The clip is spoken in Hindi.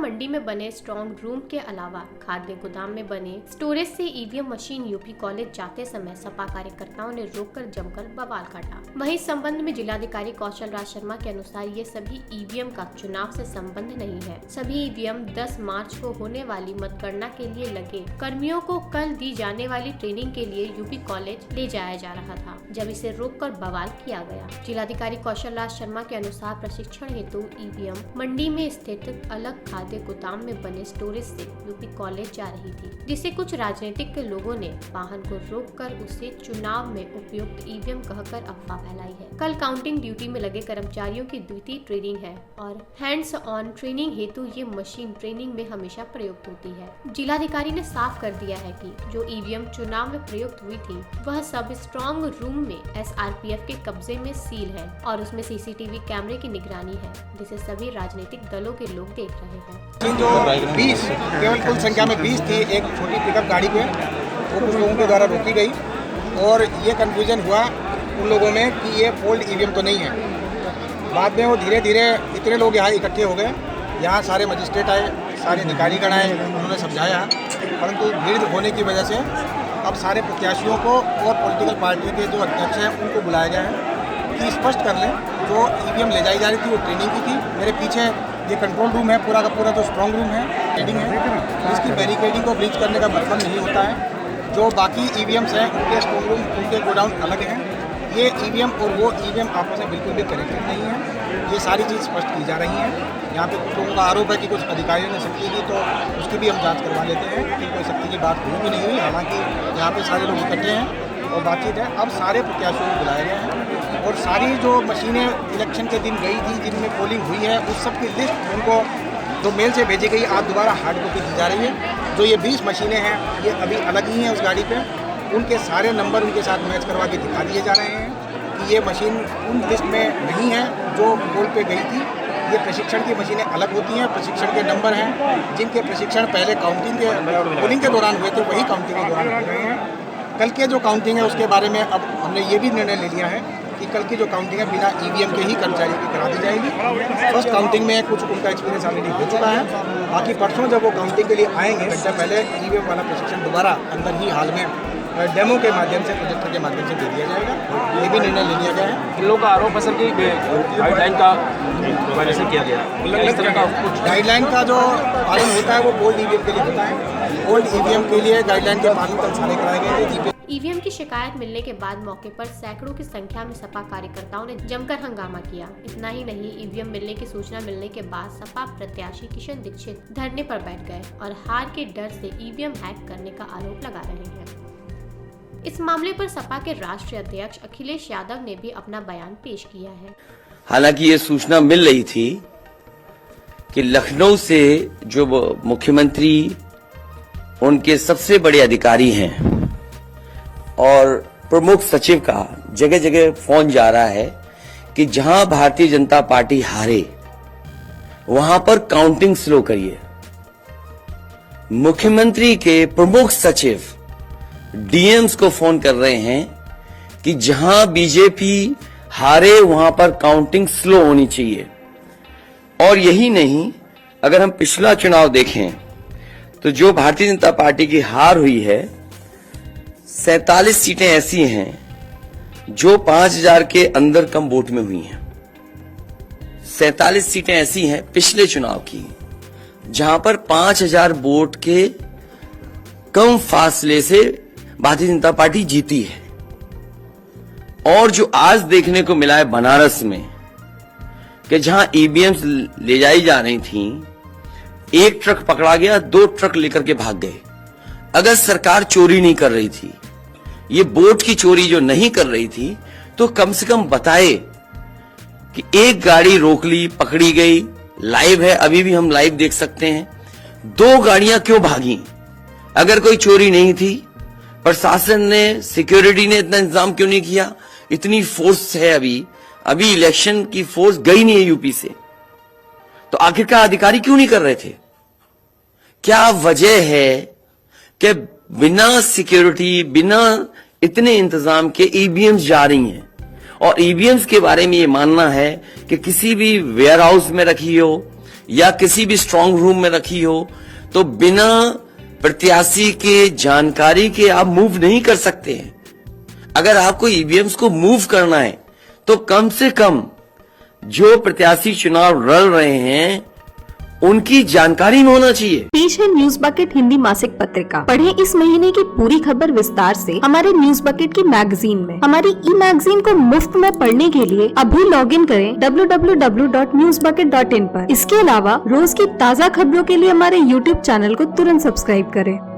मंडी में बने स्ट्रॉन्ग रूम के अलावा खाद्य गोदाम में बने स्टोरेज से ईवीएम मशीन यूपी कॉलेज जाते समय सपा कार्यकर्ताओं ने रोककर जमकर बवाल काटा। वहीं इस संबंध में जिलाधिकारी कौशल राज शर्मा के अनुसार ये सभी ईवीएम का चुनाव से संबंध नहीं है। सभी ईवीएम 10 मार्च को होने वाली मतगणना के लिए लगे कर्मियों को कल दी जाने वाली ट्रेनिंग के लिए यूपी कॉलेज ले जाया जा रहा था, जब इसे रोककर बवाल किया गया। जिलाधिकारी कौशल राज शर्मा के अनुसार प्रशिक्षण हेतु ईवीएम मंडी में स्थित अलग खाद्य गोदाम में बने स्टोरेज से यूपी कॉलेज जा रही थी, जिसे कुछ राजनीतिक के लोगों ने वाहन को रोककर उसे चुनाव में उपयुक्त ईवीएम कहकर अफवाह फैलाई है। कल काउंटिंग ड्यूटी में लगे कर्मचारियों की द्वितीय ट्रेनिंग है और हैंड्स ऑन ट्रेनिंग हेतु ये मशीन ट्रेनिंग में हमेशा प्रयुक्त होती है। जिलाधिकारी ने साफ कर दिया है कि जो ईवीएम चुनाव में प्रयुक्त हुई थी वह सब स्ट्रॉन्ग रूम में SRPF के कब्जे में सील है और उसमें CCTV कैमरे की निगरानी है, जिसे सभी राजनीतिक दलों के लोग देख रहे हैं। जो 20 केवल कुल संख्या में 20 थी एक छोटी पिकअप गाड़ी पे, वो कुछ लोगों के द्वारा रोकी गई और ये कंफ्यूजन हुआ उन लोगों में कि ये फोल्ड ईवीएम तो नहीं है। बाद में वो धीरे धीरे इतने लोग यहाँ इकट्ठे हो गए, यहाँ सारे मजिस्ट्रेट आए, सारे अधिकारीगण आए, उन्होंने समझाया, परंतु भीड़ होने की वजह से अब सारे प्रत्याशियों को और पॉलिटिकल पार्टी के जो अध्यक्ष हैं उनको बुलाया गया है कि स्पष्ट कर लें जो ईवीएम ले जाई जा रही थी वो ट्रेनिंग की थी। मेरे पीछे ये कंट्रोल रूम है, पूरा का पूरा जो स्ट्रॉन्ग रूम है, ट्रेडिंग है, इसकी बैरिकेडिंग को ब्रीच करने का मतलब नहीं होता है। जो बाकी ईवीएम्स हैं उनके स्ट्रॉन्ग रूम, उनके गोडाउन अलग हैं। ये ईवीएम और वो ईवीएम आपस में बिल्कुल भी कनेक्टेड नहीं है। ये सारी चीज़ स्पष्ट की जा रही हैं। यहाँ पे कुछ लोगों का आरोप है कि कुछ अधिकारियों ने सख्ती की, तो उसकी भी हम जांच करवा लेते हैं कि कोई सख्ती की बात हुई भी नहीं हुई। हालांकि यहाँ पे सारे लोग इकट्ठे हैं और बातचीत है। अब सारे प्रत्याशियों को बुलाया गया है और सारी जो मशीनें इलेक्शन के दिन गई थी, जिनमें पोलिंग हुई है, उस सब की लिस्ट उनको जो मेल से भेजी गई, आज दोबारा हार्ड कॉपी दी जा रही है। जो ये 20 मशीनें हैं ये अभी अलग ही हैं उस गाड़ी पे, उनके सारे नंबर उनके साथ मैच करवा के दिखा दिए जा रहे हैं कि ये मशीन उन लिस्ट में नहीं है जो पोल पे गई थी। ये प्रशिक्षण की मशीनें अलग होती हैं, प्रशिक्षण के नंबर हैं, जिनके प्रशिक्षण पहले काउंटिंग के पोलिंग के दौरान हुए थे वही काउंटिंग के दौरान हो रहे हैं। कल के जो काउंटिंग है उसके बारे में अब हमने ये भी निर्णय ले लिया है कि कल की जो काउंटिंग है बिना ईवीएम के ही कर्मचारी की करा दी जाएगी। फर्स्ट काउंटिंग में कुछ उनका एक्सपीरियंस ऑलरेडी हो चुका है, बाकी परसों जब वो काउंटिंग के लिए आएंगे घंटे पहले ईवीएम वाला प्रशिक्षण दोबारा अंदर ही हाल में डेमो के माध्यम से, प्रोजेक्टर के माध्यम से दे दिया जाएगा। ये भी निर्णय ले लिया गया है। इन लोगों का आरोप है सर कि गाइडलाइन का वायलेशन किया गया, इस तरह का कुछ गाइडलाइन का जो पालन होता है वो गोल्ड ईवीएम के लिए होता है। गोल्ड ईवीएम के लिए गाइडलाइन के पालन कल सारे कराए गए थे। ईवीएम की शिकायत मिलने के बाद मौके पर सैकड़ों की संख्या में सपा कार्यकर्ताओं ने जमकर हंगामा किया। इतना ही नहीं, ईवीएम मिलने की सूचना मिलने के बाद सपा प्रत्याशी किशन दीक्षित धरने पर बैठ गए और हार के डर से ईवीएम हैक करने का आरोप लगा रहे हैं। इस मामले पर सपा के राष्ट्रीय अध्यक्ष अखिलेश यादव ने भी अपना बयान पेश किया है। हालांकि ये सूचना मिल रही थी कि लखनऊ से जो मुख्यमंत्री उनके सबसे बड़े अधिकारी हैं और प्रमुख सचिव का जगह जगह फोन जा रहा है कि जहां भारतीय जनता पार्टी हारे वहां पर काउंटिंग स्लो करिए। मुख्यमंत्री के प्रमुख सचिव डीएम्स को फोन कर रहे हैं कि जहां बीजेपी हारे वहां पर काउंटिंग स्लो होनी चाहिए। और यही नहीं, अगर हम पिछला चुनाव देखें तो जो भारतीय जनता पार्टी की हार हुई है 47 सीटें ऐसी हैं जो 5000 के अंदर कम वोट में हुई हैं। 47 सीटें ऐसी हैं पिछले चुनाव की जहां पर 5000 वोट के कम फासले से भारतीय जनता पार्टी जीती है। और जो आज देखने को मिला है बनारस में कि जहां ईवीएम्स ले जाई जा रही थी, एक ट्रक पकड़ा गया, 2 ट्रक लेकर के भाग गए। अगर सरकार चोरी नहीं कर रही थी, ये वोट की चोरी जो नहीं कर रही थी, तो कम से कम बताए कि एक गाड़ी रोक ली, पकड़ी गई, लाइव है, अभी भी हम लाइव देख सकते हैं। 2 गाड़ियां क्यों भागी? अगर कोई चोरी नहीं थी, प्रशासन ने, सिक्योरिटी ने इतना इंतजाम क्यों नहीं किया? इतनी फोर्स है, अभी इलेक्शन की फोर्स गई नहीं है यूपी से, तो आखिरकार अधिकारी क्यों नहीं कर रहे थे? क्या वजह है कि बिना सिक्योरिटी, बिना इतने इंतजाम के ईवीएम्स जा रही हैं? और ईवीएम्स के बारे में ये मानना है कि किसी भी वेयर हाउस में रखी हो, या किसी भी स्ट्रांग रूम में रखी हो, तो बिना प्रत्याशी के जानकारी के आप मूव नहीं कर सकते हैं। अगर आपको ईवीएम्स को मूव करना है तो कम से कम जो प्रत्याशी चुनाव लड़ रहे हैं उनकी जानकारी में होना चाहिए। पेश है न्यूज बकेट हिंदी मासिक पत्रिका। पढ़ें इस महीने की पूरी खबर विस्तार से हमारे न्यूज बकेट की मैगजीन में। हमारी ई मैगजीन को मुफ्त में पढ़ने के लिए अभी लॉगिन करें www.newsbucket.in पर। इसके अलावा रोज की ताज़ा खबरों के लिए हमारे YouTube चैनल को तुरंत सब्सक्राइब करें।